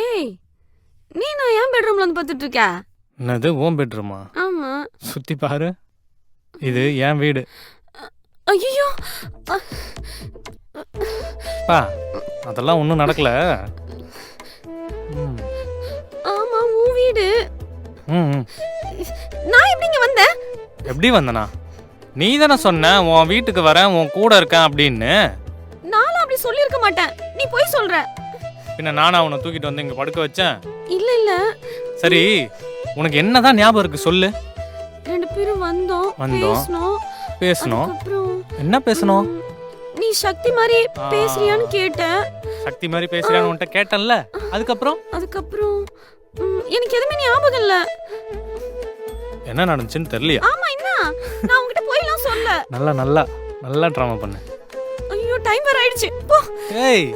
ஏய், நீ நான் என் பெட்ரூம்ல வந்து பார்த்துட்டு இருக்க? என்னது உன் பெட்ரூமா? ஆமா. சுற்றி பாரு, இது என் வீடு. ஐயோ, பா அதெல்லாம் ஒன்றும் நடக்கல. ம் ஆமா உன் வீடு. ம் ம். நான் எப்படிங்க வந்தேன்? எப்படி வந்தனா? நீ தானே சொன்ன உன் வீட்டுக்கு வரேன், உன் கூட இருக்கேன் அப்படின்னு. நானும் அப்படி சொல்லியிருக்க மாட்டேன், நீ போய் சொல்ற. பின்ன நானா உன்னை தூக்கிட்டு வந்து இங்கே படுக்க வச்சேன்? இல்ல இல்ல, சரி, உனக்கு என்னதான் ஞாபகம் இருக்கு சொல்லு. ரெண்டு பேரும் வந்தோம், பேசணும். அப்புறம் என்ன பேசணும்? நீ சக்தி மாதிரி பேசுறியான்னு கேட்டேன். சக்தி மாதிரி பேசுறியான்னு உன்கிட்ட கேட்டேன்ல, அதுக்கப்புறம் எனக்கு எதுவுமே ஞாபகம் இல்ல. என்ன நடந்துச்சுன்னு தெரியலையா? ஆமா, என்ன நான் உன்கிட்ட போய்லாம் சொல்ல. நல்லா நல்லா நல்லா ட்ராமா பண்ணு. ஐயோ, டைம் வேற ஆயிடுச்சு, போ. ஏய்